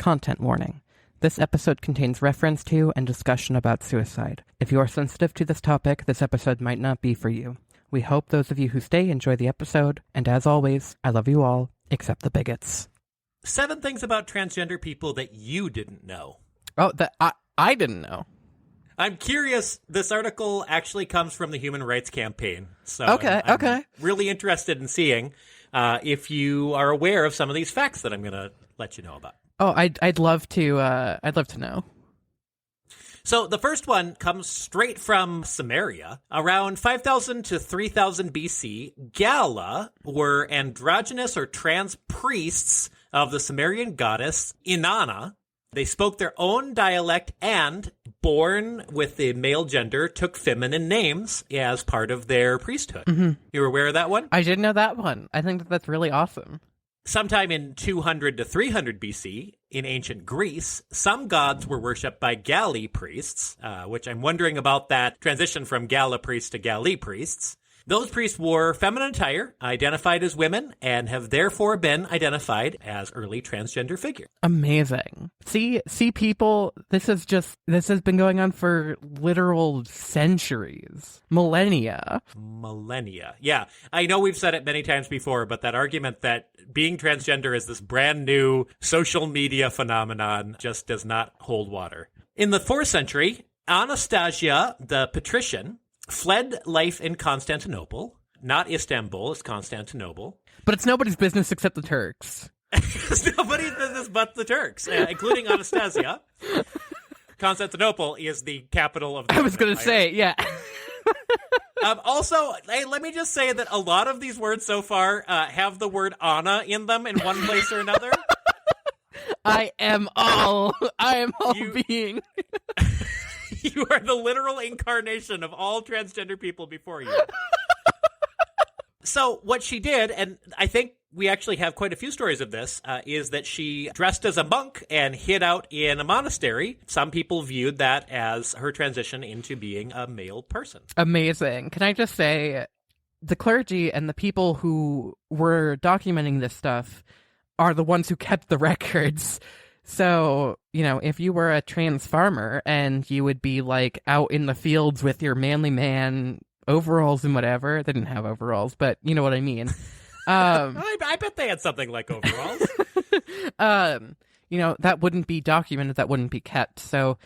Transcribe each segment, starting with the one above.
Content warning. This episode contains reference to and discussion about suicide. If you are sensitive to this topic, this episode might not be for you. We hope those of you who stay enjoy the episode, and as always, I love you all, except the bigots. 7 things about transgender people that you didn't know. Oh, that I didn't know. I'm curious, this article actually comes from the Human Rights Campaign. So I'm really interested in seeing if you are aware of some of these facts that I'm going to let you know about. Oh, I'd love to. I'd love to know. So the first one comes straight from Samaria. Around 5000 to 3000 BC, Gala were androgynous or trans priests of the Sumerian goddess Inanna. They spoke their own dialect and, born with the male gender, took feminine names as part of their priesthood. Mm-hmm. You were aware of that one? I didn't know that one. I think that's really awesome. Sometime in 200 to 300 BC, in ancient Greece, some gods were worshipped by Gali priests, which I'm wondering about that transition from Gala priests to Gali priests. Those priests wore feminine attire, identified as women, and have therefore been identified as early transgender figures. Amazing. See, people, this has been going on for literal centuries. Millennia. Yeah. I know we've said it many times before, but that argument that being transgender is this brand new social media phenomenon just does not hold water. In the 4th century, Anastasia the patrician fled life in Constantinople. Not Istanbul, it's Constantinople. But it's nobody's business except the Turks. It's nobody's business but the Turks, including Anastasia. Constantinople is the capital of the I was going to say, yeah. Also, hey, let me just say that a lot of these words so far have the word Anna in them in one place or another. I am all being. You are the literal incarnation of all transgender people before you. So what she did, and I think we actually have quite a few stories of this, is that she dressed as a monk and hid out in a monastery. Some people viewed that as her transition into being a male person. Amazing. Can I just say, the clergy and the people who were documenting this stuff are the ones who kept the records. So, if you were a trans farmer and you would be like out in the fields with your manly man overalls and whatever, they didn't have overalls, but you know what I mean. I bet they had something like overalls. That wouldn't be documented, that wouldn't be kept. So,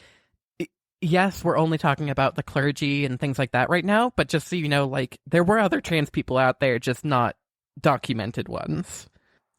yes, we're only talking about the clergy and things like that right now, but just so you know, there were other trans people out there, just not documented ones.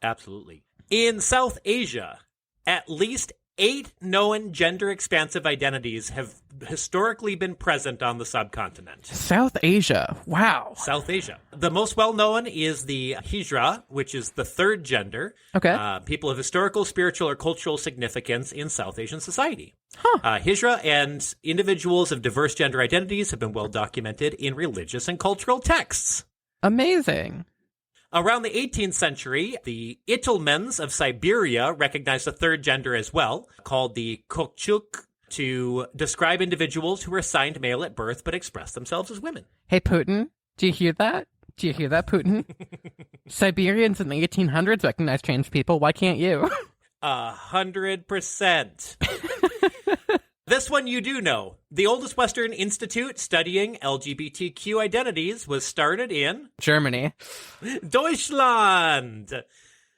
Absolutely. In South Asia, at least 8 known gender-expansive identities have historically been present on the subcontinent. South Asia. Wow. South Asia. The most well-known is the Hijra, which is the 3rd gender. Okay. People of historical, spiritual, or cultural significance in South Asian society. Huh. Hijra and individuals of diverse gender identities have been well documented in religious and cultural texts. Amazing. Around the 18th century, the Itelmens of Siberia recognized a 3rd gender as well, called the Kokchuk, to describe individuals who were assigned male at birth but expressed themselves as women. Hey, Putin, do you hear that? Do you hear that, Putin? Siberians in the 1800s recognized trans people. Why can't you? 100%. This one you do know. The oldest Western institute studying LGBTQ identities was started in Germany. Deutschland.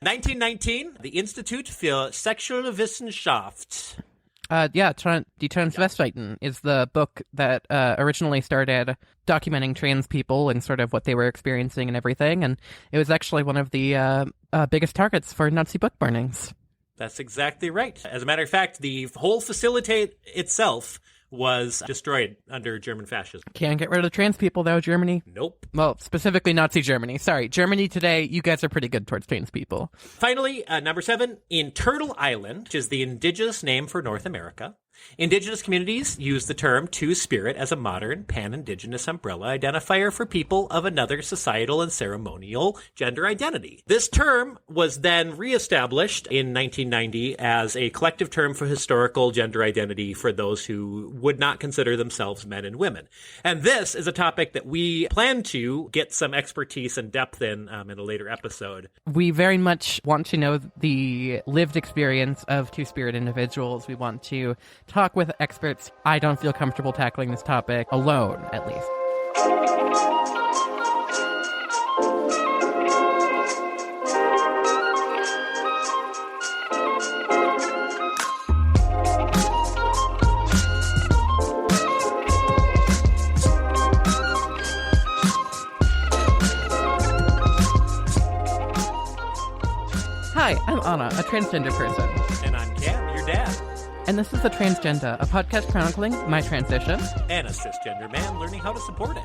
1919, the Institut für Sexualwissenschaft. Die Transvestiten is the book that originally started documenting trans people and sort of what they were experiencing and everything, and it was actually one of the biggest targets for Nazi book burnings. That's exactly right. As a matter of fact, the whole facility itself was destroyed under German fascism. Can't get rid of trans people, though, Germany. Nope. Well, specifically Nazi Germany. Sorry, Germany today, you guys are pretty good towards trans people. Finally, number 7, in Turtle Island, which is the indigenous name for North America, Indigenous communities use the term Two-Spirit as a modern pan-Indigenous umbrella identifier for people of another societal and ceremonial gender identity. This term was then reestablished in 1990 as a collective term for historical gender identity for those who would not consider themselves men and women. And this is a topic that we plan to get some expertise and depth in a later episode. We very much want to know the lived experience of Two-Spirit individuals. We want to talk with experts. I don't feel comfortable tackling this topic alone, at least. Hi, I'm Anna, a transgender person. And I'm Cam, your dad. And this is The Transgender, a podcast chronicling my transition. And a cisgender man learning how to support it.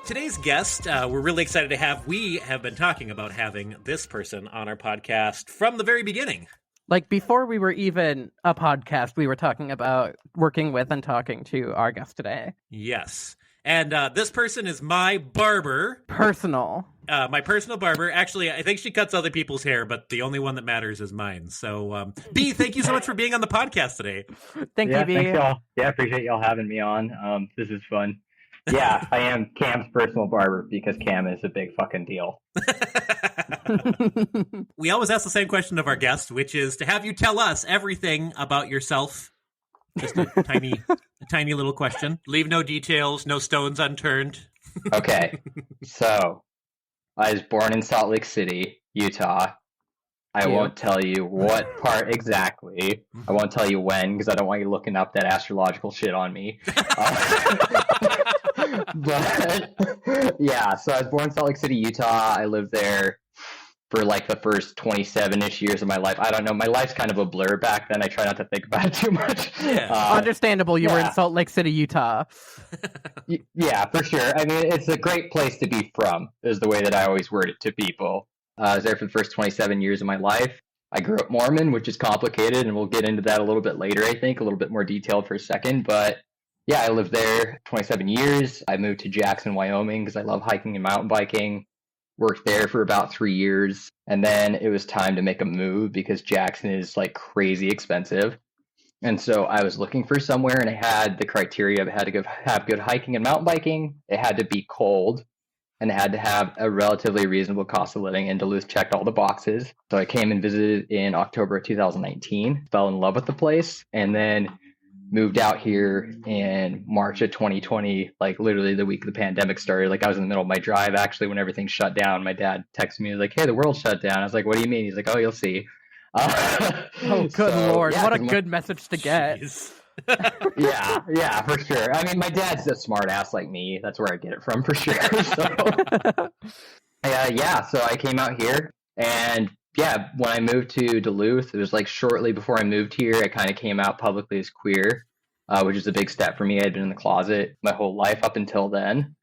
Today's guest, we're really excited to have. We have been talking about having this person on our podcast from the very beginning. Like, before we were even a podcast, we were talking about working with and talking to our guest today. Yes. And this person is my barber. My personal barber. Actually, I think she cuts other people's hair, but the only one that matters is mine. So, B, thank you so much for being on the podcast today. Thank you, B. Thanks, y'all. Yeah, appreciate y'all having me on. This is fun. Yeah, I am Cam's personal barber because Cam is a big fucking deal. We always ask the same question of our guest, which is to have you tell us everything about yourself. Just a tiny little question. Leave no details, no stones unturned. Okay, so I was born in Salt Lake City, Utah. I won't tell you what part exactly. I won't tell you when because I don't want you looking up that astrological shit on me. But yeah, so I was born in Salt Lake City, Utah. I lived there for like the first 27-ish years of my life. I don't know. My life's kind of a blur back then. I try not to think about it too much. Yeah. Understandable. You were in Salt Lake City, Utah. Yeah, for sure. I mean, it's a great place to be from, is the way that I always word it to people. I was there for the first 27 years of my life. I grew up Mormon, which is complicated, and we'll get into that a little bit later, I think, a little bit more detailed for a second. But yeah, I lived there 27 years. I moved to Jackson, Wyoming, because I love hiking and mountain biking. Worked there for about 3 years, and then it was time to make a move because Jackson is like crazy expensive. And so I was looking for somewhere, and it had the criteria of it had to have good hiking and mountain biking. It had to be cold, and it had to have a relatively reasonable cost of living. And Duluth checked all the boxes. So I came and visited in October of 2019, fell in love with the place, and then moved out here in March of 2020, like literally the week the pandemic started. Like I was in the middle of my drive, actually, when everything shut down. My dad texted me, he was like, "Hey, the world shut down." I was like, "What do you mean?" He's like, "Oh, you'll see." Oh, good Lord. Yeah, what a good message to get. Yeah, for sure. I mean, my dad's a smart ass like me. That's where I get it from, for sure. So I came out here, and yeah, when I moved to Duluth, it was like shortly before I moved here, I kind of came out publicly as queer, which is a big step for me. I'd been in the closet my whole life up until then.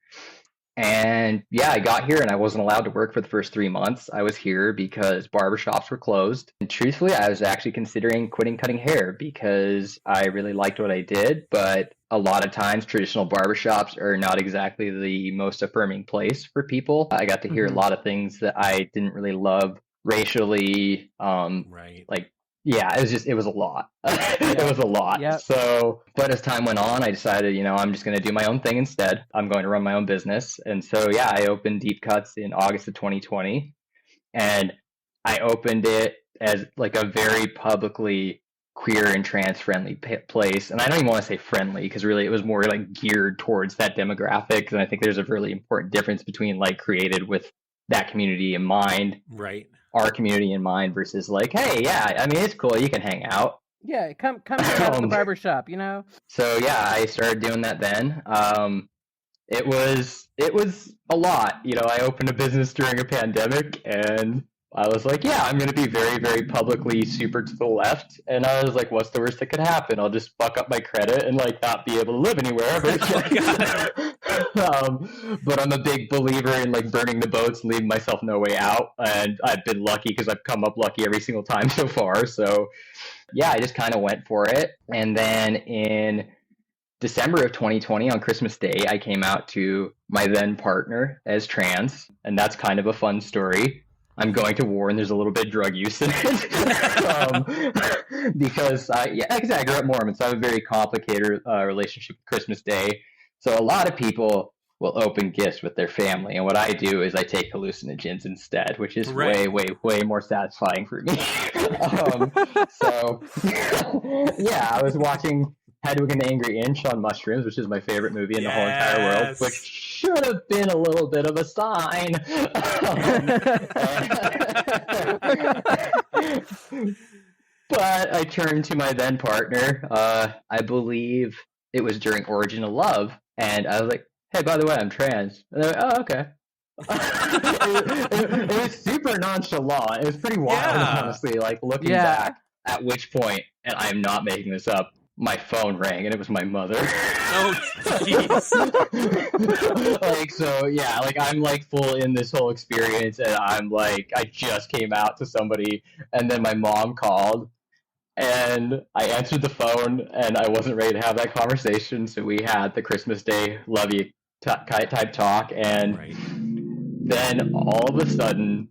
And yeah, I got here and I wasn't allowed to work for the first 3 months. I was here because barbershops were closed. And truthfully, I was actually considering quitting cutting hair because I really liked what I did. But a lot of times, traditional barbershops are not exactly the most affirming place for people. I got to hear a lot of things that I didn't really love racially. Right. Like, yeah, it was a lot. It was a lot. Yep. So, but as time went on, I decided, I'm just going to do my own thing instead. I'm going to run my own business. And so, yeah, I opened Deep Cuts in August of 2020. And I opened it as like a very publicly queer and trans friendly place. And I don't even want to say friendly because really it was more like geared towards that demographic. And I think there's a really important difference between like created with that community in mind. Right. Our community in mind versus like, hey, yeah, I mean, it's cool. You can hang out. Yeah, come out to the barbershop, So yeah, I started doing that then. It was a lot. I opened a business during a pandemic and I was like, yeah, I'm going to be very, very publicly super to the left. And I was like, what's the worst that could happen? I'll just fuck up my credit and like not be able to live anywhere. But I'm a big believer in like burning the boats and leaving myself no way out. And I've been lucky because I've come up lucky every single time so far. So yeah, I just kind of went for it. And then in December of 2020, on Christmas Day, I came out to my then partner as trans, and that's kind of a fun story. I'm going to war, and there's a little bit of drug use in it, because because I grew up Mormon, so I have a very complicated relationship with Christmas Day. So a lot of people will open gifts with their family, and what I do is I take hallucinogens instead, which is way, way more satisfying for me. So yeah, I was watching Hedwig and the Angry Inch on mushrooms, which is my favorite movie in the whole entire world, which should have been a little bit of a sign. But I turned to my then partner, I believe it was during Origin of Love, and I was like, hey, by the way, I'm trans. And they're like, oh, okay. It was super nonchalant. It was pretty wild, honestly, like looking back, at which point, and I'm not making this up, my phone rang and it was my mother. Oh, jeez. Like, so yeah, like I'm like full in this whole experience, and I'm like, I just came out to somebody, and then my mom called, and I answered the phone, and I wasn't ready to have that conversation, so we had the Christmas Day love you type talk, and then all of a sudden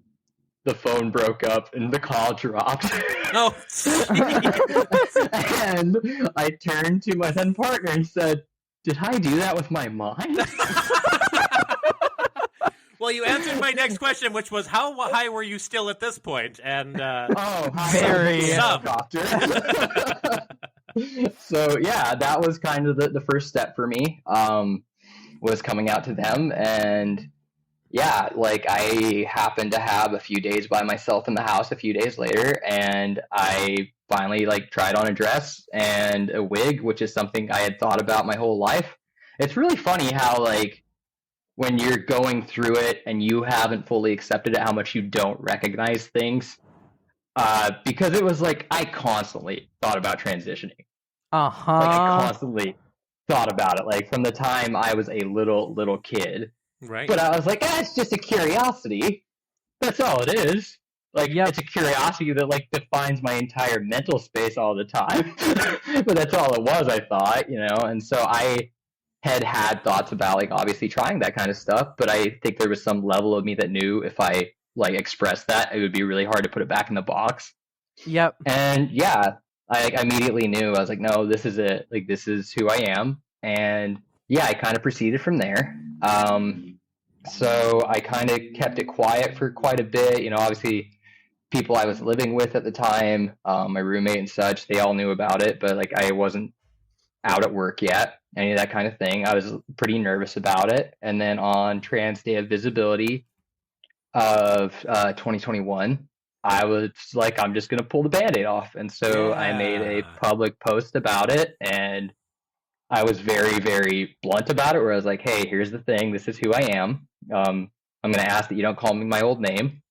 the phone broke up and the call dropped. Oh, and I turned to my then partner and said, did I do that with my mind? Well, you answered my next question, which was how high were you still at this point? And very helicopter. So yeah, that was kind of the first step for me, was coming out to them. And yeah, like I happened to have a few days by myself in the house a few days later, and I finally like tried on a dress and a wig, which is something I had thought about my whole life. It's really funny how like when you're going through it and you haven't fully accepted it, how much you don't recognize things. Because it was like I constantly thought about transitioning. Like I constantly thought about it, like from the time I was a little kid. Right. But I was like, it's just a curiosity. That's all it is. Like, it's a curiosity that, like, defines my entire mental space all the time. But that's all it was, I thought, you know? And so I had thoughts about, like, obviously trying that kind of stuff. But I think there was some level of me that knew if I, like, expressed that, it would be really hard to put it back in the box. Yep. And, yeah, I immediately knew. I was like, no, this is it. Like, this is who I am. And, yeah, I kind of proceeded from there. So I kind of kept it quiet for quite a bit. You know, obviously people I was living with at the time, my roommate and such, they all knew about it, but like I wasn't out at work yet, any of that kind of thing. I was pretty nervous about it. And then on Trans Day of Visibility of 2021, I was like, I'm just going to pull the Band-Aid off. And so I made a public post about it, and I was very, very blunt about it, where I was like, hey, here's the thing. This is who I am. I'm going to ask that you don't call me my old name.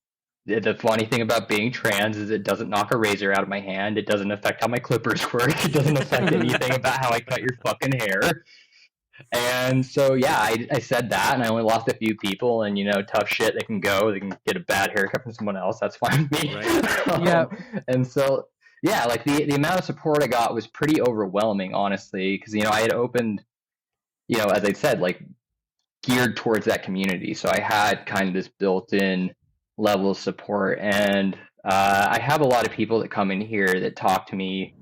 The funny thing about being trans is it doesn't knock a razor out of my hand. It doesn't affect how my clippers work. It doesn't affect anything about how I cut your fucking hair. And so, yeah, I said that, and I only lost a few people, and, you know, tough shit, they can go. They can get a bad haircut from someone else. That's fine with me. Right. And so, yeah, like the amount of support I got was pretty overwhelming, honestly, because, you know, I had opened, you know, as I said, like geared towards that community. So I had kind of this built-in level of support. And I have a lot of people that come in here that talk to me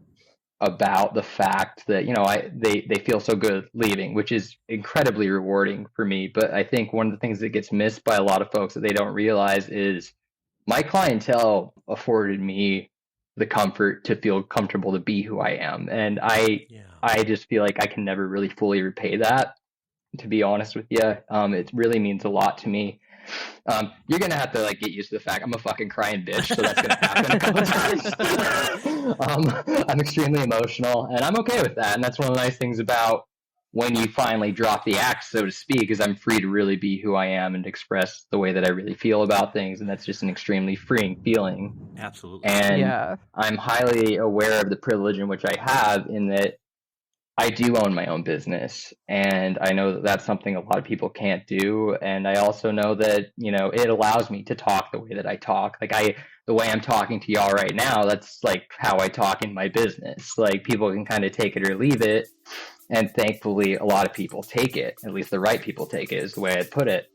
about the fact that, you know, they feel so good leaving, which is incredibly rewarding for me. But I think one of the things that gets missed by a lot of folks that they don't realize is my clientele afforded me the comfort to feel comfortable to be who I am. And I just feel like I can never really fully repay that, to be honest with you. It really means a lot to me. You're gonna have to like get used to the fact I'm a fucking crying bitch, so that's gonna happen a couple times. I'm extremely emotional, and I'm okay with that. And that's one of the nice things about when you finally drop the act, so to speak, is I'm free to really be who I am and express the way that I really feel about things, and that's just an extremely freeing feeling. Absolutely. And I'm highly aware of the privilege in which I have, in that I do own my own business, and I know that that's something a lot of people can't do. And I also know that, it allows me to talk the way that I talk. The way I'm talking to y'all right now, that's like how I talk in my business. Like, people can kind of take it or leave it. And thankfully, a lot of people take it. At least the right people take it, is the way I'd put it.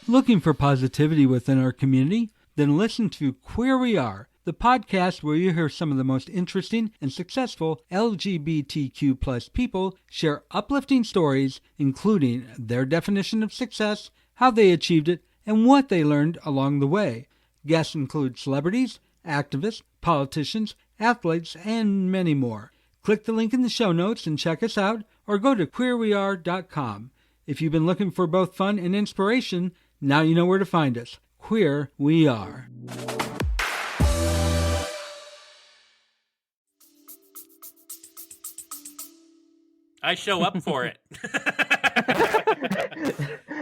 Looking for positivity within our community? Then listen to Queer We Are, the podcast where you hear some of the most interesting and successful LGBTQ plus people share uplifting stories, including their definition of success, how they achieved it, and what they learned along the way. Guests include celebrities, activists, politicians, athletes, and many more. Click the link in the show notes and check us out, or go to queerweare.com. If you've been looking for both fun and inspiration, now you know where to find us. Queer We Are. I show up for it.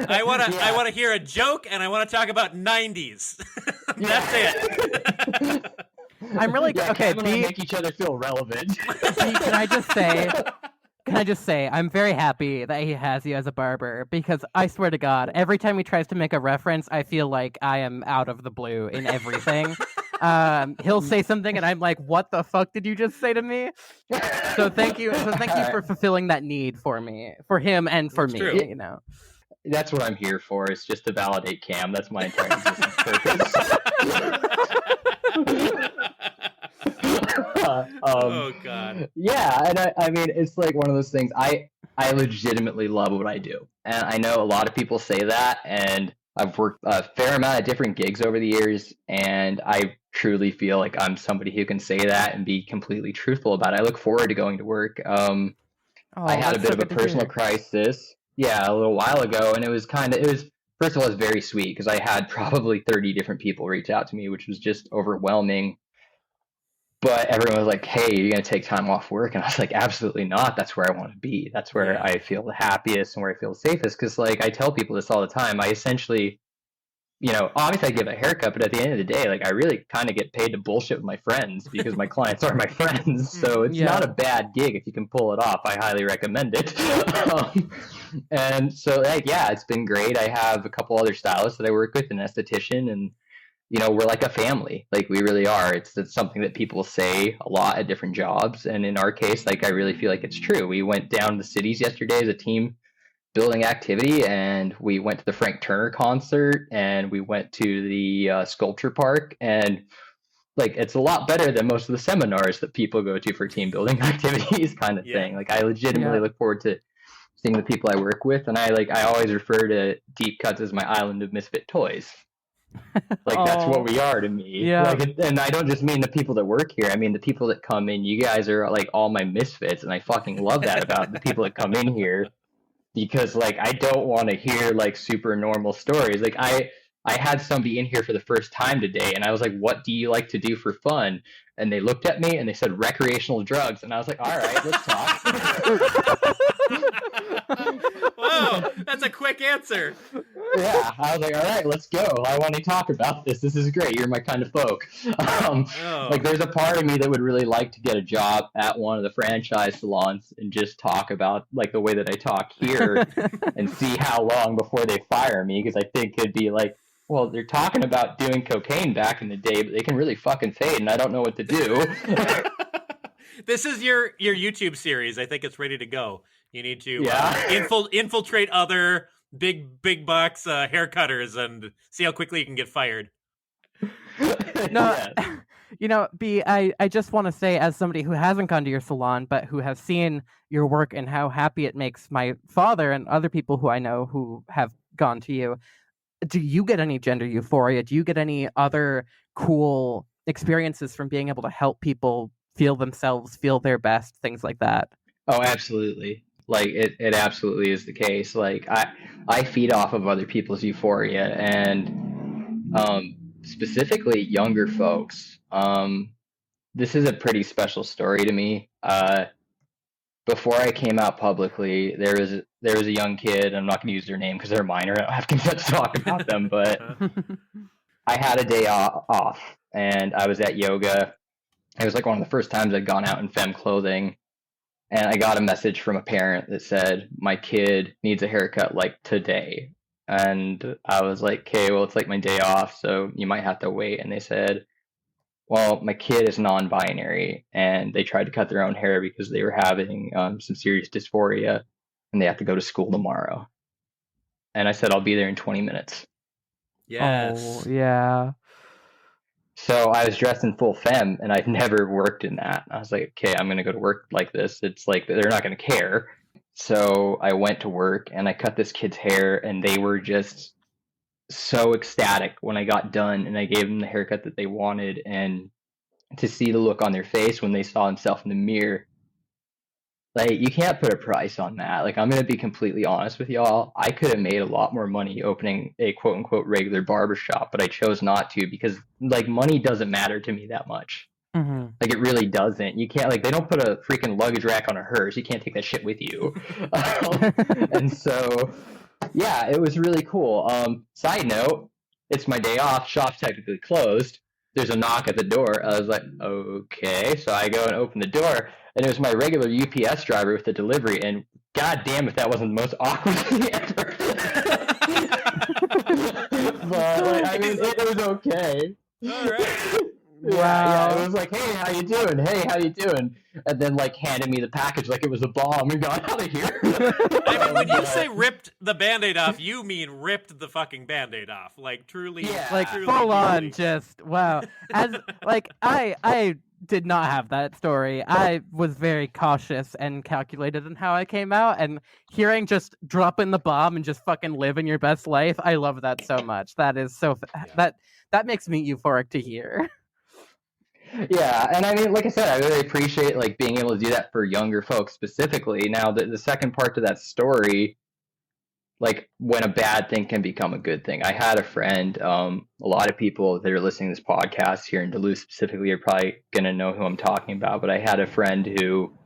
I want to hear a joke, and I want to talk about 90s. That's it. I'm really okay. I'm gonna make each other feel relevant. Can I just say, I'm very happy that he has you as a barber, because I swear to God, every time he tries to make a reference, I feel like I am out of the blue in everything. He'll say something and I'm like, what the fuck did you just say to me? So thank you for fulfilling that need for me, for him and for me, true. That's what I'm here for. It's just to validate Cam. That's my entire existence purpose. Oh God. Yeah, and I mean, it's like one of those things. I legitimately love what I do, and I know a lot of people say that, and I've worked a fair amount of different gigs over the years, and I truly feel like I'm somebody who can say that and be completely truthful about it. I look forward to going to work. I had a bit of a personal crisis, a little while ago, and it was first of all, it was very sweet because I had probably 30 different people reach out to me, which was just overwhelming. But everyone was like, hey, you're going to take time off work? And I was like, absolutely not. That's where I want to be. That's where I feel the happiest and where I feel the safest. Because, like, I tell people this all the time. I essentially, obviously I give a haircut, but at the end of the day, like, I really kind of get paid to bullshit with my friends because my clients are my friends. So it's not a bad gig if you can pull it off. I highly recommend it. And so, like, it's been great. I have a couple other stylists that I work with, an esthetician, and we're like a family. Like, we really are. It's something that people say a lot at different jobs. And in our case, like, I really feel like it's true. We went down to the cities yesterday as a team building activity, and we went to the Frank Turner concert, and we went to the sculpture park. And, like, it's a lot better than most of the seminars that people go to for team building activities kind of thing. Like, I legitimately look forward to seeing the people I work with. And I always refer to Deep Cuts as my island of misfit toys. Like, that's what we are to me. And I don't just mean the people that work here. I mean the people that come in. You guys are like all my misfits, and I fucking love that about the people that come in here, because, like, I don't want to hear like super normal stories. Like, I had somebody in here for the first time today, and I was like, what do you like to do for fun? And they looked at me and they said recreational drugs, and I was like, all right, let's talk. Whoa, that's a quick answer. Yeah, I was like, all right, let's go. I want to talk about this. This is great. You're my kind of folk. Like, there's a part of me that would really like to get a job at one of the franchise salons and just talk about, like, the way that I talk here and see how long before they fire me, because I think it'd be like, well, they're talking about doing cocaine back in the day, but they can really fucking fade, and I don't know what to do. This is your YouTube series. I think it's ready to go. You need to infiltrate other big bucks hair cutters and see how quickly you can get fired. B, I just want to say, as somebody who hasn't gone to your salon but who has seen your work and how happy it makes my father and other people who I know who have gone to you, do you get any gender euphoria? Do you get any other cool experiences from being able to help people feel themselves, feel their best, things like that? Oh, absolutely. Like, it absolutely is the case. Like, I feed off of other people's euphoria, and specifically younger folks. This is a pretty special story to me. Before I came out publicly, there was a young kid. I'm not going to use their name because they're minor. I don't have consent to talk about them, but I had a day off, and I was at yoga. It was like one of the first times I'd gone out in femme clothing, and I got a message from a parent that said, my kid needs a haircut like today. And I was like, okay, well, it's like my day off, so you might have to wait. And they said, well, my kid is non-binary, and they tried to cut their own hair because they were having some serious dysphoria, and they have to go to school tomorrow. And I said, I'll be there in 20 minutes. Yes. Oh, yeah. So I was dressed in full femme, and I'd never worked in that. I was like, okay, I'm going to go to work like this. It's like they're not going to care. So I went to work, and I cut this kid's hair, and they were just so ecstatic when I got done, and I gave them the haircut that they wanted. And to see the look on their face when they saw themselves in the mirror, like, you can't put a price on that. Like, I'm going to be completely honest with y'all. I could have made a lot more money opening a quote unquote regular barbershop, but I chose not to because, like, money doesn't matter to me that much. Mm-hmm. Like, it really doesn't. You can't, like, they don't put a freaking luggage rack on a hearse. You can't take that shit with you. And so, yeah, it was really cool. Side note, it's my day off. Shop's technically closed. There's a knock at the door. I was like, okay. So I go and open the door, and it was my regular UPS driver with the delivery. And god damn if that wasn't the most awkward thing ever. But, like, I mean, it was okay. All right. Yeah, it was like, hey, how you doing? Hey, how you doing? And then, like, handed me the package like it was a bomb and got out of here. I mean, when you say ripped the Band-Aid off, you mean ripped the fucking Band-Aid off. Like, truly. Yeah. Like, truly, full on, truly. just, wow. As, like, I did not have that story. I was very cautious and calculated in how I came out, and hearing just dropping the bomb and just fucking living your best life, I love that so much. That is so, that makes me euphoric to hear. Yeah, and I mean, like I said, I really appreciate, like, being able to do that for younger folks specifically. Now, the second part to that story, like, when a bad thing can become a good thing. I had a friend, a lot of people that are listening to this podcast here in Duluth specifically are probably going to know who I'm talking about, but I had a friend who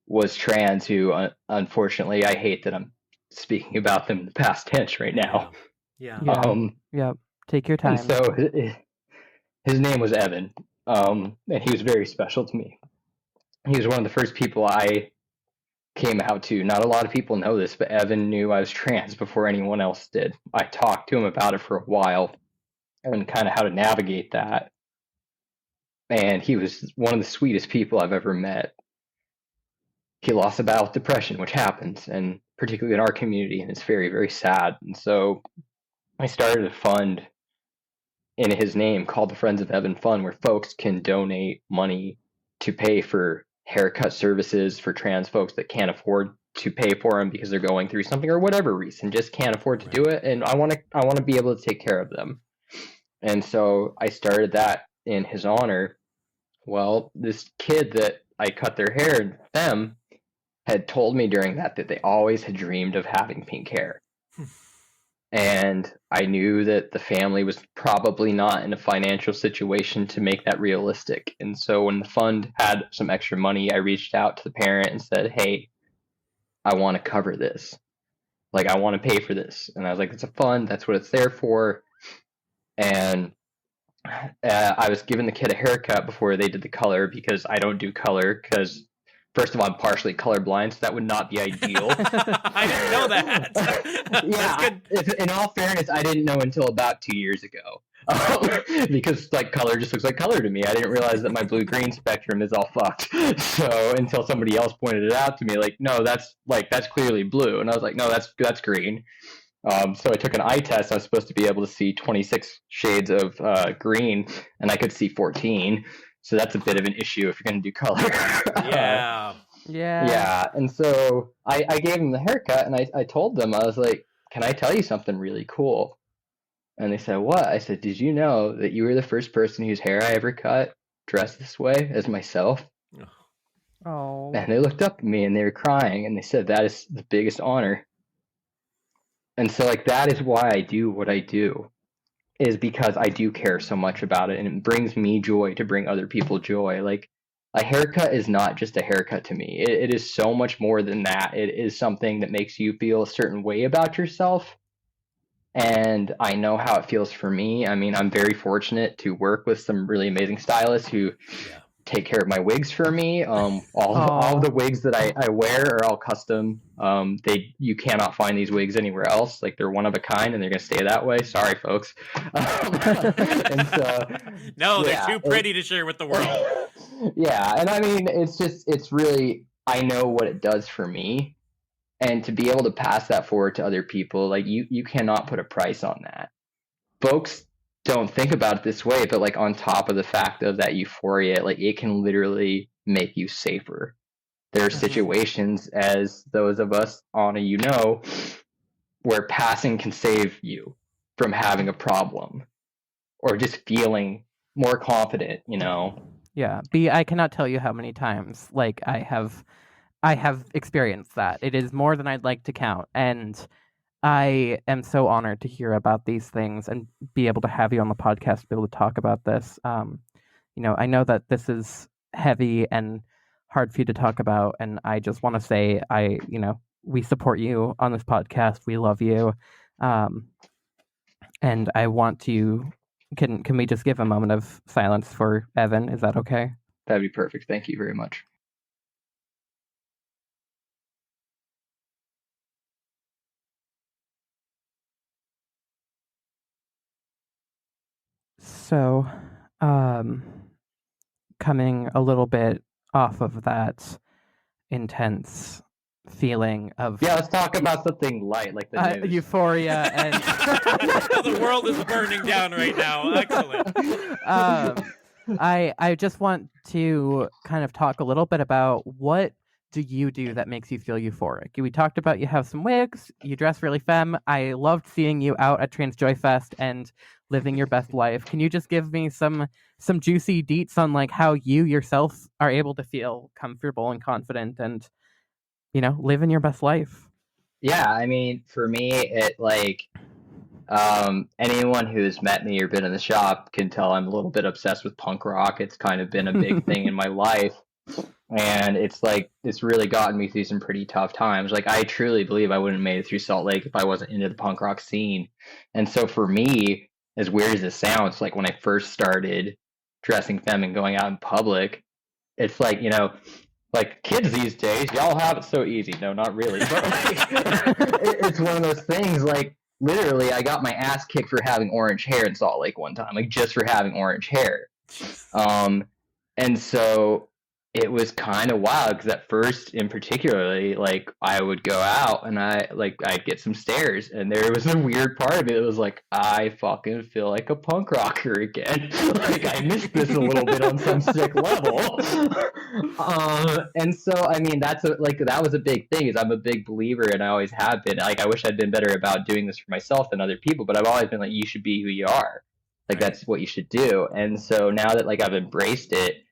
was trans who, unfortunately, I hate that I'm speaking about them in the past tense right now. Yeah. Yeah. Take your time. And so his name was Evan. And he was very special to me. He was one of the first people I came out to. Not a lot of people know this, but Evan knew I was trans before anyone else did. I talked to him about it for a while and kind of how to navigate that. And he was one of the sweetest people I've ever met. He lost a battle with depression, which happens, and particularly in our community, and it's very, very sad. And so I started a fund in his name called the Friends of Evan Fund, where folks can donate money to pay for haircut services for trans folks that can't afford to pay for them because they're going through something or whatever reason, just can't afford to do it. And I want to be able to take care of them. And so I started that in his honor. Well, this kid that I cut their hair in femme had told me during that they always had dreamed of having pink hair. And I knew that the family was probably not in a financial situation to make that realistic. And so when the fund had some extra money, I reached out to the parent and said, hey, I want to cover this. Like, I want to pay for this. And I was like, it's a fund. That's what it's there for. And I was giving the kid a haircut before they did the color because I don't do color because, first of all, I'm partially colorblind, so that would not be ideal. I didn't know that. Yeah, in all fairness, I didn't know until about 2 years ago. Because, like, color just looks like color to me. I didn't realize that my blue-green spectrum is all fucked. So until somebody else pointed it out to me, like, no, that's clearly blue. And I was like, no, that's green. So I took an eye test. I was supposed to be able to see 26 shades of green, and I could see 14. So that's a bit of an issue if you're going to do color. Yeah. Yeah. And so I gave him the haircut, and I told them, I was like, can I tell you something really cool? And they said, what? I said, did you know that you were the first person whose hair I ever cut dressed this way as myself? Oh. And they looked up at me and they were crying, and they said, that is the biggest honor. And so, like, that is why I do what I do, is because I do care so much about it, and it brings me joy to bring other people joy. Like, a haircut is not just a haircut to me. It is so much more than that. It is something that makes you feel a certain way about yourself. and I know how it feels for me. I mean, I'm very fortunate to work with some really amazing stylists who Yeah. take care of my wigs for me. All Aw. of the wigs that I wear are all custom. You cannot find these wigs anywhere else. Like, they're one of a kind, and they're gonna stay that way. Sorry, folks. And so, No, they're yeah, too pretty to share with the world. yeah, and I mean, it's really, I know what it does for me, and to be able to pass that forward to other people, like, you cannot put a price on that. Folks don't think about it this way, but like, on top of the fact of that euphoria, like, it can literally make you safer. There are situations, as those of us on a, where passing can save you from having a problem or just feeling more confident. Yeah, B, I cannot tell you how many times like I have experienced that. It is more than I'd like to count, and I am so honored to hear about these things and be able to have you on the podcast to be able to talk about this. I know that this is heavy and hard for you to talk about, and I just want to say we support you on this podcast. We love you, and I want to. Can we just give a moment of silence for Evan? Is that okay? That'd be perfect. Thank you very much. So, coming a little bit off of that intense feeling of let's talk about something light, like the news. Euphoria and The world is burning down right now. Excellent. I just want to kind of talk a little bit about what do you do that makes you feel euphoric? We talked about you have some wigs, you dress really femme. I loved seeing you out at Trans Joy Fest and living your best life. Can you just give me some juicy deets on like how you yourself are able to feel comfortable and confident and living your best life? Yeah, I mean, for me, it anyone who's met me or been in the shop can tell I'm a little bit obsessed with punk rock. It's kind of been a big thing in my life. And it's really gotten me through some pretty tough times. Like, I truly believe I wouldn't have made it through Salt Lake if I wasn't into the punk rock scene. And so for me, as weird as it sounds, like when I first started dressing femme and going out in public, it's like, like kids these days, y'all have it so easy. No, not really. But it's one of those things, like, literally, I got my ass kicked for having orange hair in Salt Lake one time, like just for having orange hair. And so it was kind of wild because at first, in particularly, like, I would go out and I'd get some stares, and there was a weird part of it. It was like, I fucking feel like a punk rocker again. Like, I missed this a little bit on some sick level. And so, I mean, that was a big thing. Is I'm a big believer, and I always have been. Like, I wish I'd been better about doing this for myself than other people, but I've always been like, you should be who you are. Like, that's what you should do. And so now that like I've embraced it,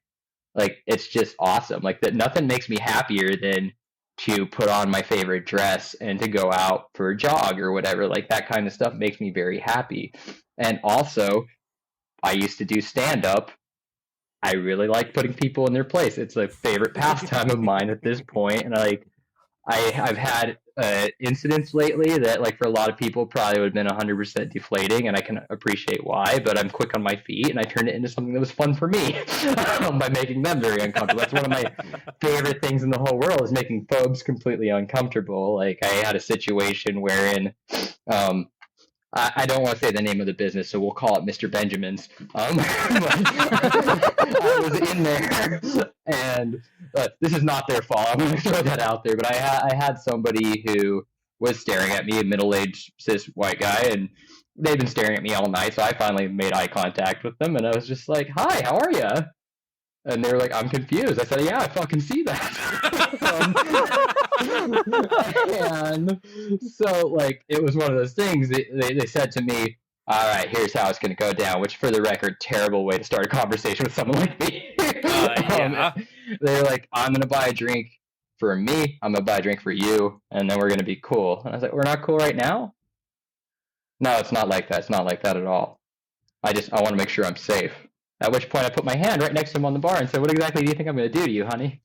like, it's just awesome. Like, that nothing makes me happier than to put on my favorite dress and to go out for a jog or whatever. Like, that kind of stuff makes me very happy. And also, I used to do stand-up. I really like putting people in their place. It's a favorite pastime of mine at this point. And I've had incidents lately that, like, for a lot of people probably would have been 100% deflating, and I can appreciate why, but I'm quick on my feet, and I turned it into something that was fun for me by making them very uncomfortable. That's one of my favorite things in the whole world, is making phobes completely uncomfortable. Like, I had a situation wherein I don't want to say the name of the business, so we'll call it Mr. Benjamin's. I was in there, and this is not their fault. I'm going to throw that out there. But I had somebody who was staring at me, a middle-aged cis white guy, and they've been staring at me all night. So I finally made eye contact with them, and I was just like, "Hi, how are you?" And they were like, "I'm confused." I said, "Yeah, I fucking see that." And so, like, it was one of those things. They said to me, "All right, here's how it's going to go down," which, for the record, terrible way to start a conversation with someone like me. Yeah. They're like, "I'm going to buy a drink for me. I'm going to buy a drink for you, and then we're going to be cool." And I was like, "We're not cool right now?" "No, it's not like that. It's not like that at all. I want to make sure I'm safe." At which point I put my hand right next to him on the bar and said, "What exactly do you think I'm going to do to you, honey?"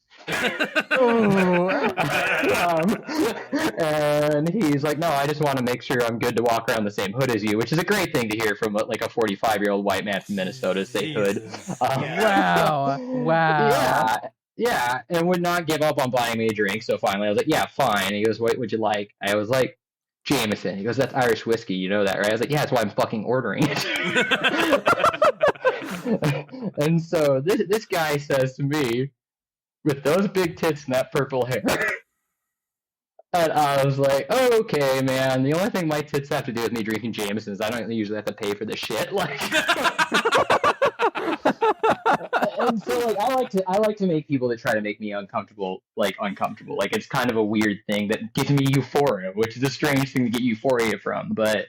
And he's like, "No, I just want to make sure I'm good to walk around the same hood as you," which is a great thing to hear from like a 45-year-old white man from Minnesota say hood. Wow. Yeah, and would not give up on buying me a drink. So finally, I was like, "Yeah, fine." And he goes, "What would you like?" I was like, "Jameson." He goes, "That's Irish whiskey, you know that, right?" I was like, "Yeah, that's why I'm fucking ordering it." And so this guy says to me, with those big tits and that purple hair, and I was like, "Oh, okay, man. The only thing my tits have to do with me drinking Jameson is I don't usually have to pay for this shit." Like, and so like I like to make people that try to make me uncomfortable. Like it's kind of a weird thing that gives me euphoria, which is a strange thing to get euphoria from, but.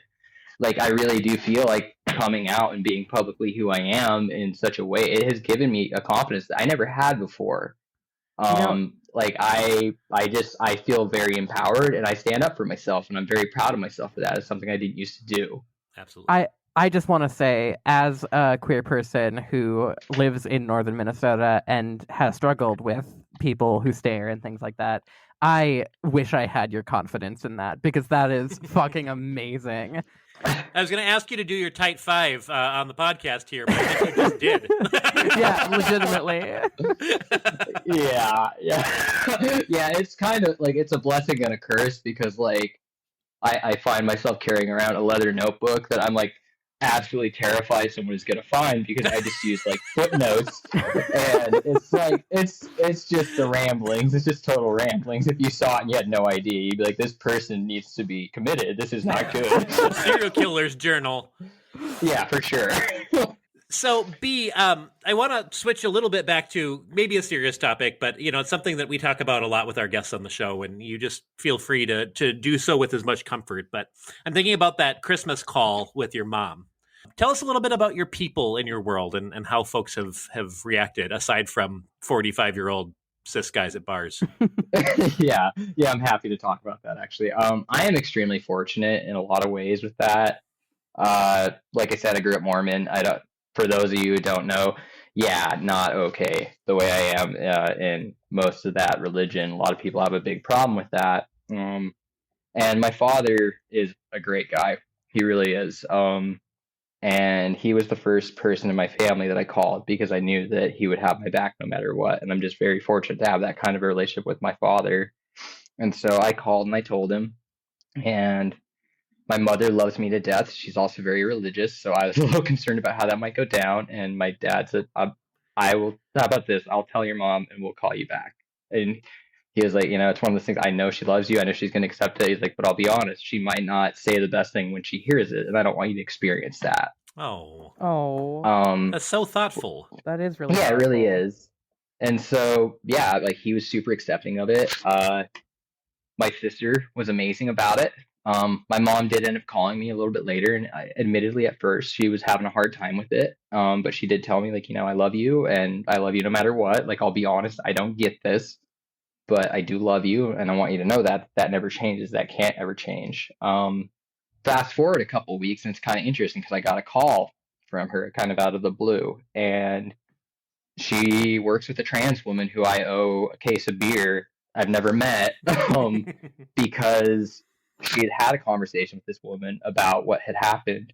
Like, I really do feel like coming out and being publicly who I am in such a way, it has given me a confidence that I never had before. Like I feel very empowered and I stand up for myself and I'm very proud of myself for that. It's something I didn't used to do. Absolutely. I just want to say, as a queer person who lives in northern Minnesota and has struggled with people who stare and things like that, I wish I had your confidence in that, because that is fucking amazing. I was going to ask you to do your tight five on the podcast here, but I think you just did. Yeah, legitimately. Yeah. Yeah, it's kind of like, it's a blessing and a curse, because like I find myself carrying around a leather notebook that I'm like absolutely terrified someone is going to find, because I just use like footnotes, and it's like it's just the ramblings. It's just total ramblings. If you saw it and you had no idea, you'd be like, this person needs to be committed. This is not good. Serial killer's journal. Yeah, for sure. So, B, I want to switch a little bit back to maybe a serious topic, but, you know, it's something that we talk about a lot with our guests on the show, and you just feel free to do so with as much comfort. But I'm thinking about that Christmas call with your mom. Tell us a little bit about your people in your world and how folks have reacted, aside from 45-year-old cis guys at bars. Yeah, I'm happy to talk about that, actually. I am extremely fortunate in a lot of ways with that. Like I said, I grew up Mormon. For those of you who don't know, yeah, not okay the way I am in most of that religion. A lot of people have a big problem with that. And my father is a great guy. He really is. And he was the first person in my family that I called, because I knew that he would have my back no matter what. And I'm just very fortunate to have that kind of a relationship with my father. And so I called and I told him. And my mother loves me to death. She's also very religious, so I was a little concerned about how that might go down. And my dad said, "I will. How about this? I'll tell your mom, and we'll call you back." And he was like, "It's one of those things. I know she loves you. I know she's going to accept it." He's like, "But I'll be honest. She might not say the best thing when she hears it, and I don't want you to experience that." Oh. That's so thoughtful. That is really Yeah, thoughtful. it really is. And so, yeah, like he was super accepting of it. My sister was amazing about it. My mom did end up calling me a little bit later, and admittedly at first she was having a hard time with it. But she did tell me, like, I love you, and I love you no matter what. Like, I'll be honest, I don't get this, but I do love you, and I want you to know that that never changes. That can't ever change. Fast forward a couple weeks, and it's kind of interesting because I got a call from her kind of out of the blue, and she works with a trans woman who I owe a case of beer. I've never met, because she had a conversation with this woman about what had happened.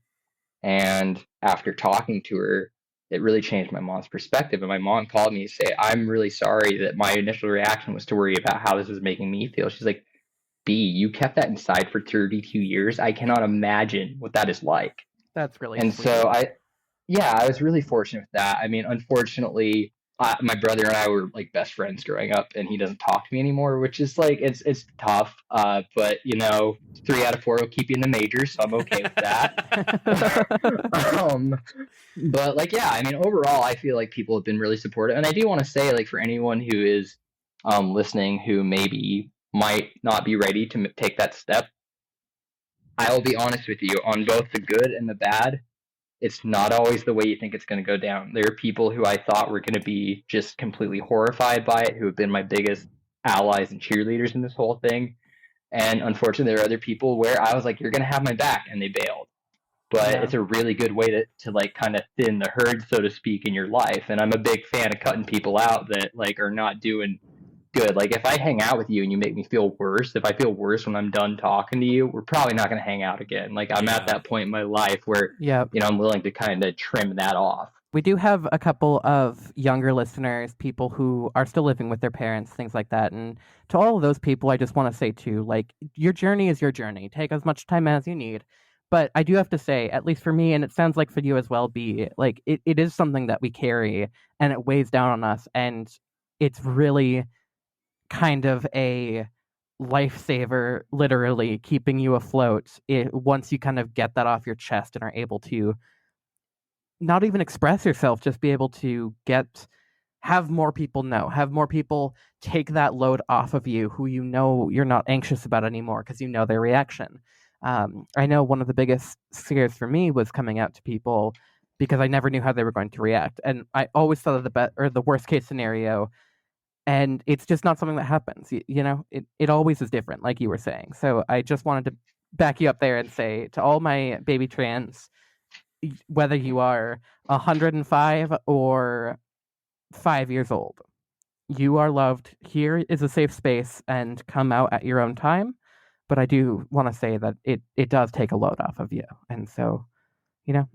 And after talking to her, it really changed my mom's perspective. And my mom called me to say, "I'm really sorry that my initial reaction was to worry about how this was making me feel." She's like, "B, you kept that inside for 32 years. I cannot imagine what that is like." That's really And sweet. so I was really fortunate with that. I mean, unfortunately, my brother and I were like best friends growing up, and he doesn't talk to me anymore, which is like, it's tough. But 3 out of 4 will keep you in the majors, so I'm okay with that. But like, yeah, I mean, overall, I feel like people have been really supportive. And I do want to say, like, for anyone who is listening who maybe might not be ready to take that step, I will be honest with you, on both the good and the bad, it's not always the way you think it's going to go down. There are people who I thought were going to be just completely horrified by it, who have been my biggest allies and cheerleaders in this whole thing. And unfortunately, there are other people where I was like, "You're going to have my back," and they bailed. but Yeah. it's a really good way to like kind of thin the herd, so to speak, in your life. And I'm a big fan of cutting people out that like are not doing good. Like if I hang out with you and you make me feel worse, if I feel worse when I'm done talking to you, we're probably not going to hang out again. Like I'm at that point in my life where, Yep. I'm willing to kind of trim that off. We do have a couple of younger listeners, people who are still living with their parents, things like that. And to all of those people, I just want to say too, like, your journey is your journey. Take as much time as you need. But I do have to say, at least for me, and it sounds like for you as well, B, like, it is something that we carry and it weighs down on us. And it's really kind of a lifesaver, literally keeping you afloat once you kind of get that off your chest and are able to not even express yourself, just be able to have more people know, have more people take that load off of you who you're not anxious about anymore because you know their reaction. I know one of the biggest scares for me was coming out to people because I never knew how they were going to react. And I always thought of the worst case scenario, and it's just not something that happens. It always is different, like you were saying. So I just wanted to back you up there and say to all my baby trans, whether you are 105 or 5 years old, you are loved. Here is a safe space, and come out at your own time. But I do want to say that it does take a load off of you. And so,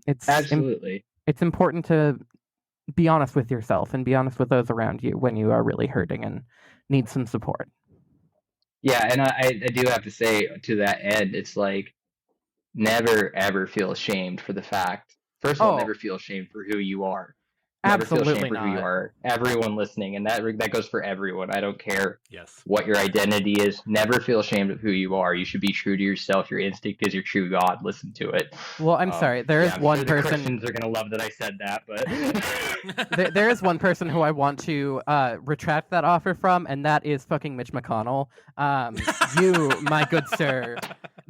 it's Absolutely. It's important to be honest with yourself and be honest with those around you when you are really hurting and need some support. Yeah, and I do have to say to that end, it's like, never ever feel ashamed for the fact. First of all, never feel ashamed for who you are. Never feel Absolutely ashamed for who you not. are. Everyone listening, and that goes for everyone. I don't care Yes. what your identity is. Never feel ashamed of who you are. You should be true to yourself. Your instinct is your true God. Listen to it. Well, I'm sorry. There is one person. The Christians are gonna love that I said that, but there is one person who I want to retract that offer from, and that is fucking Mitch McConnell. You, my good sir,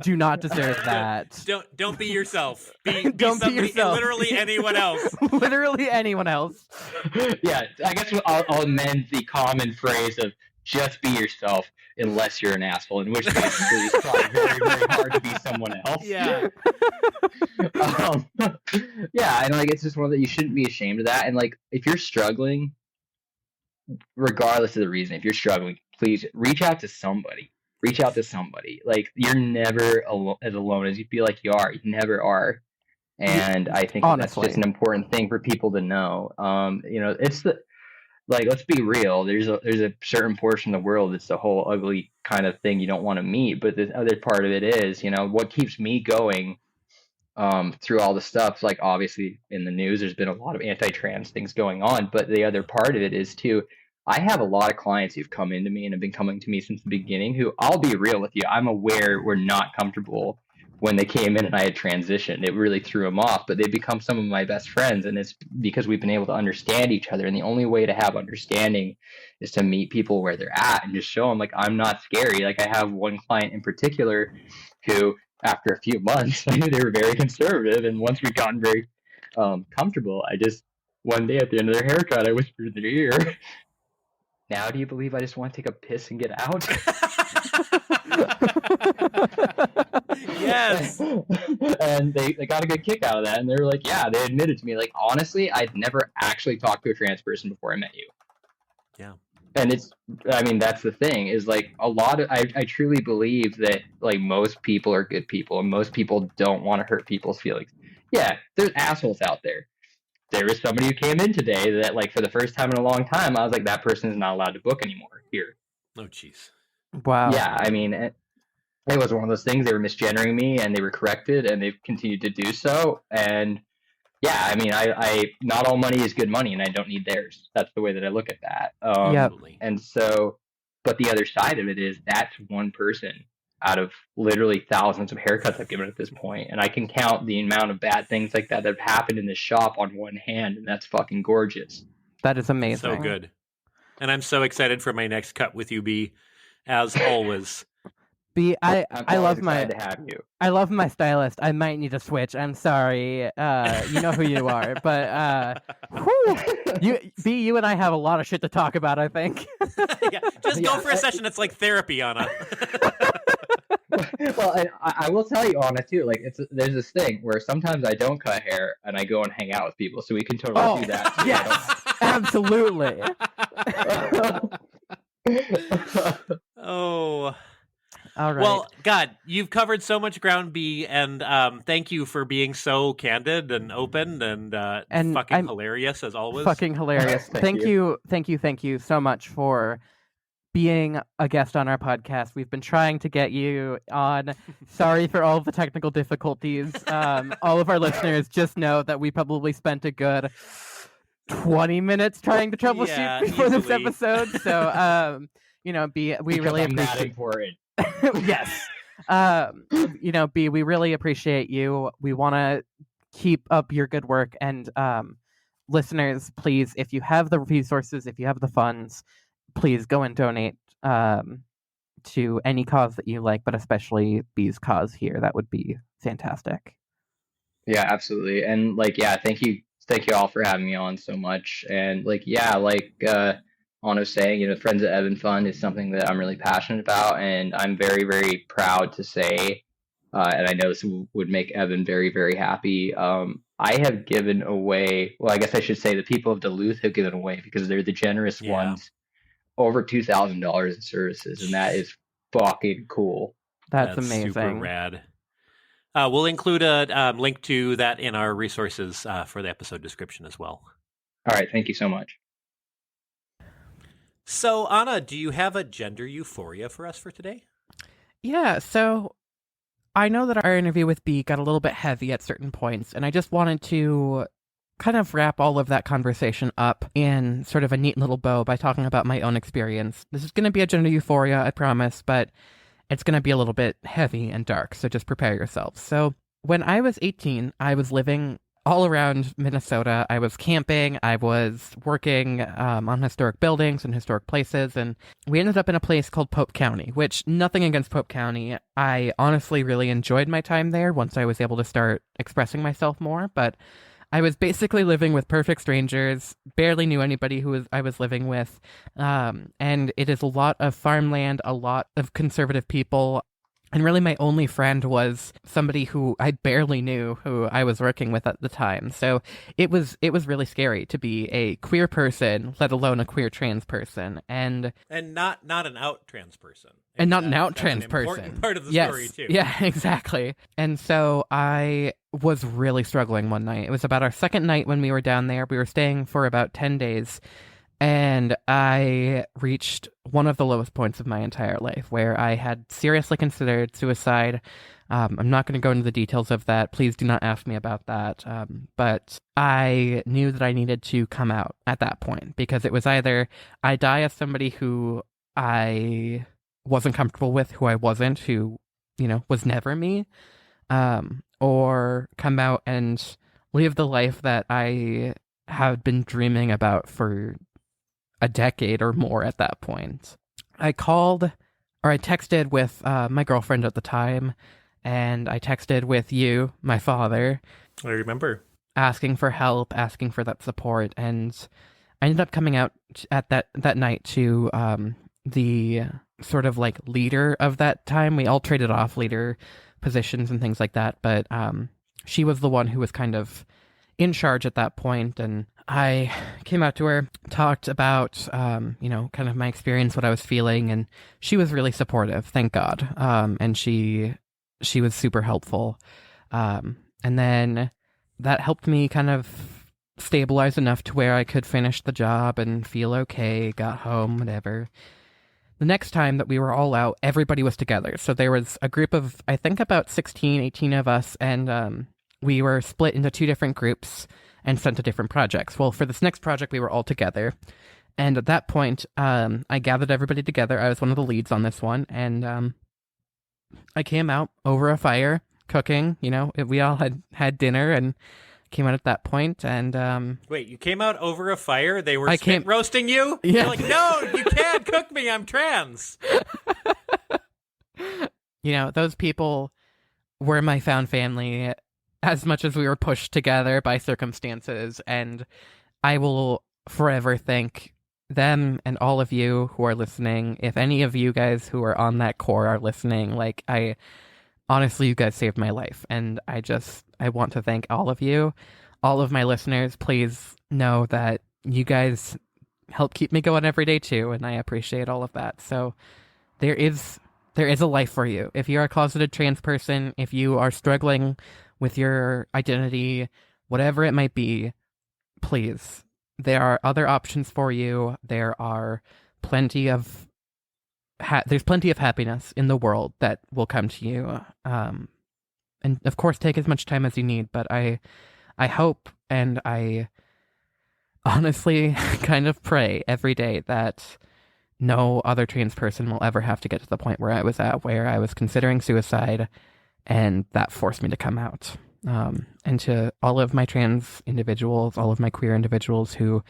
do not deserve that. Don't be yourself. Be Don't be yourself. Literally anyone else. Literally anyone else. Yeah, I guess I'll amend the common phrase of just be yourself unless you're an asshole, in which case it's probably very, very hard to be someone else. Yeah. Yeah, and like it's just one that you shouldn't be ashamed of that. And like if you're struggling, regardless of the reason, if you're struggling, please reach out to somebody. Reach out to somebody. Like you're never as alone as you feel like you are. You never are. And I think that's just an important thing for people to know. It's let's be real. There's a certain portion of the world that's the whole ugly kind of thing you don't want to meet. But the other part of it is, what keeps me going through all the stuff. Like obviously in the news, there's been a lot of anti-trans things going on. But the other part of it is too, I have a lot of clients who've come into me and have been coming to me since the beginning who, I'll be real with you, I'm aware were not comfortable when they came in and I had transitioned. It really threw them off, but they've become some of my best friends, and it's because we've been able to understand each other. And the only way to have understanding is to meet people where they're at and just show them, like, I'm not scary. Like, I have one client in particular who, after a few months, I knew they were very conservative, and once we'd gotten very comfortable, one day at the end of their haircut, I whispered in their ear, "Now do you believe I just want to take a piss and get out?" Yes. And they got a good kick out of that, and they were like, yeah, they admitted to me, like, honestly, I'd never actually talked to a trans person before I met you. Yeah. And that's the thing, is like I truly believe that like most people are good people, and most people don't want to hurt people's feelings. Yeah, there's assholes out there. There was somebody who came in today that, like, for the first time in a long time, I was like, that person is not allowed to book anymore here. Oh, jeez. Wow. Yeah, I mean, it was one of those things. They were misgendering me, and they were corrected, and they've continued to do so. And yeah, I mean, I not all money is good money, and I don't need theirs. That's the way that I look at that. And so, but the other side of it is that's one person out of literally thousands of haircuts I've given at this point, and I can count the amount of bad things like that have happened in this shop on one hand, and that's fucking gorgeous. That is amazing. So good. And I'm so excited for my next cut with you, B, as always. B, I love to have you. I love my stylist. I might need to switch. I'm sorry. You know who you are, but you and I have a lot of shit to talk about, I think. Yeah, just go for a session. It's like therapy, Anna. Well, and I will tell you, Anna, too. Like, there's this thing where sometimes I don't cut hair and I go and hang out with people, so we can totally Oh, do that. Too. yes, absolutely. Oh. All right. Well, God, you've covered so much ground, B, and thank you for being so candid and open and fucking I'm hilarious as always. fucking hilarious. Thank you. Thank you so much for being a guest on our podcast. We've been trying to get you on. Sorry for all of the technical difficulties. All of our listeners just know that we probably spent a good 20 minutes trying to troubleshoot before this easily. episode. So, B, we really I'm that appreciate. important. Yes. B, we really appreciate you. We want to keep up your good work. And listeners, please, if you have the resources, if you have the funds, please go and donate to any cause that you like, but especially B's cause here. That would be fantastic. Yeah, absolutely. And thank you all for having me on so much. And Anna was saying, Friends of Evan Fund is something that I'm really passionate about, and I'm very, very proud to say, and I know this would make Evan very, very happy. I have given away, well, I guess I should say the people of Duluth have given away, because they're the generous ones, over $2,000 in services, and that is fucking cool. That's amazing. Super rad. We'll include a link to that in our resources for the episode description as well. All right, thank you so much. So, Anna, do you have a gender euphoria for us for today? Yeah, so I know that our interview with B got a little bit heavy at certain points, and I just wanted to kind of wrap all of that conversation up in sort of a neat little bow by talking about my own experience. This is going to be a gender euphoria, I promise, but it's going to be a little bit heavy and dark, so just prepare yourselves. So when I was 18, I was living all around Minnesota. I was camping, I was working on historic buildings and historic places, and we ended up in a place called Pope County, which, nothing against Pope County. I honestly really enjoyed my time there once I was able to start expressing myself more, but I was basically living with perfect strangers, barely knew anybody I was living with, and it is a lot of farmland, a lot of conservative people. And really my only friend was somebody who I barely knew, who I was working with at the time. So it was really scary to be a queer person, let alone a queer trans person. And not an out trans person. And not an out That's trans an person. Important part of the Yes. story too. Yeah, exactly. And so I was really struggling one night. It was about our second night when we were down there. We were staying for about 10 days. And I reached one of the lowest points of my entire life, where I had seriously considered suicide. I'm not going to go into the details of that. Please do not ask me about that. But I knew that I needed to come out at that point, because it was either I die as somebody who I wasn't comfortable with, who I wasn't, who, was never me, or come out and live the life that I have been dreaming about for a decade or more at that point. I texted with my girlfriend at the time, and I texted with you, my father. I remember. Asking for help, asking for that support, and I ended up coming out at that night to the sort of like leader of that time. We all traded off leader positions and things like that, but she was the one who was kind of in charge at that point, and I came out to her, talked about, kind of my experience, what I was feeling, and she was really supportive, thank God. And she was super helpful. And then that helped me kind of stabilize enough to where I could finish the job and feel okay, got home, whatever. The next time that we were all out, everybody was together. So there was a group of, I think about 16, 18 of us, and we were split into two different groups and sent to different projects. Well, for this next project, we were all together. And at that point, I gathered everybody together. I was one of the leads on this one. And I came out over a fire, cooking. We all had dinner and came out at that point. And wait, you came out over a fire? They were spit roasting you? Yeah. You're like, no, you can't cook me. I'm trans. Those people were my found family, as much as we were pushed together by circumstances, and I will forever thank them and all of you who are listening. If any of you guys who are on that core are listening, I honestly, you guys saved my life. And I want to thank all of you, all of my listeners. Please know that you guys help keep me going every day too, and I appreciate all of that. So there is a life for you. If you're a closeted trans person, if you are struggling with your identity, whatever it might be, please, there are other options for you. There are plenty of there's plenty of happiness in the world that will come to you. And of course, take as much time as you need. But I hope, and I honestly kind of pray every day that no other trans person will ever have to get to the point where I was at, where I was considering suicide, and that forced me to come out. And to all of my trans individuals, all of my queer individuals who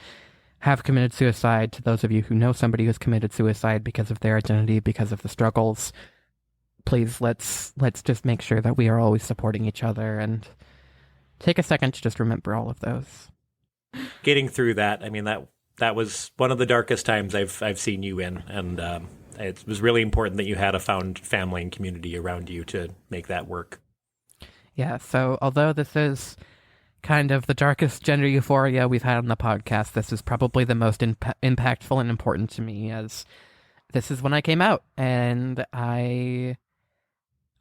have committed suicide, to those of you who know somebody who's committed suicide because of their identity, because of the struggles, please, let's just make sure that we are always supporting each other, and take a second to just remember all of those. Getting through that, I mean, that was one of the darkest times I've seen you in, and it was really important that you had a found family and community around you to make that work. Yeah, so although this is kind of the darkest gender euphoria we've had on the podcast, this is probably the most impactful and important to me, as this is when I came out, and I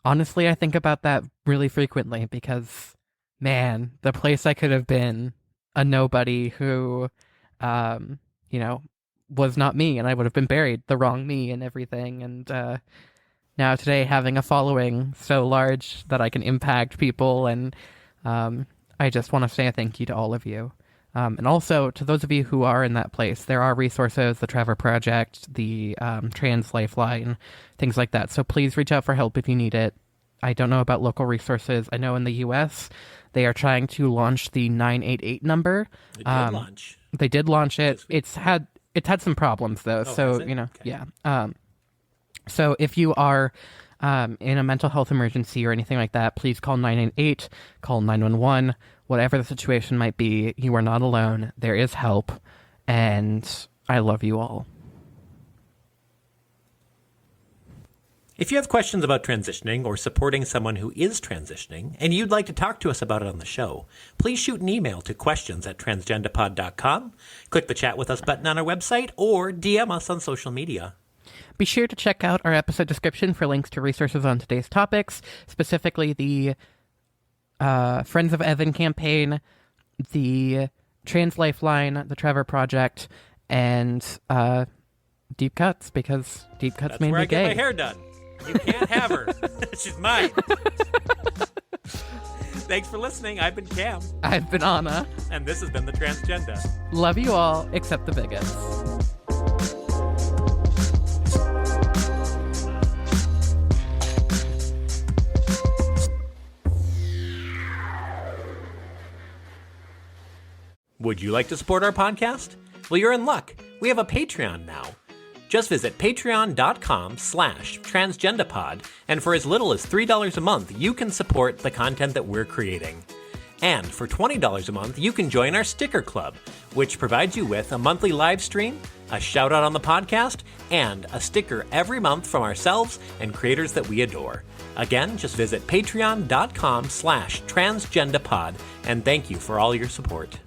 think about that really frequently, because, man, the place I could have been, a nobody who, was not me, and I would have been buried the wrong me and everything, and now today having a following so large that I can impact people, and I just want to say a thank you to all of you. And also to those of you who are in that place, there are resources, the Trevor Project, the Trans Lifeline, things like that. So please reach out for help if you need it. I don't know about local resources. I know in the U.S. they are trying to launch the 988 number. They did launch it. It's had some problems though. Yeah. So if you are in a mental health emergency or anything like that, please call 988, call 911, whatever the situation might be. You are not alone. There is help, and I love you all. If you have questions about transitioning or supporting someone who is transitioning, and you'd like to talk to us about it on the show, please shoot an email to questions@transgenderpod.com, click the Chat With Us button on our website, or DM us on social media. Be sure to check out our episode description for links to resources on today's topics, specifically the Friends of Evan campaign, the Trans Lifeline, the Trevor Project, and Deep Cuts, because Deep Cuts made me gay. That's where I get my hair done. You can't have her. She's mine. Thanks for listening. I've been Cam. I've been Anna. And this has been The Transgender. Love you all, except the bigots. Would you like to support our podcast? Well, you're in luck. We have a Patreon now. Just visit patreon.com/transgenderpod, and for as little as $3 a month, you can support the content that we're creating. And for $20 a month, you can join our Sticker Club, which provides you with a monthly live stream, a shout out on the podcast, and a sticker every month from ourselves and creators that we adore. Again, just visit patreon.com/transgenderpod, and thank you for all your support.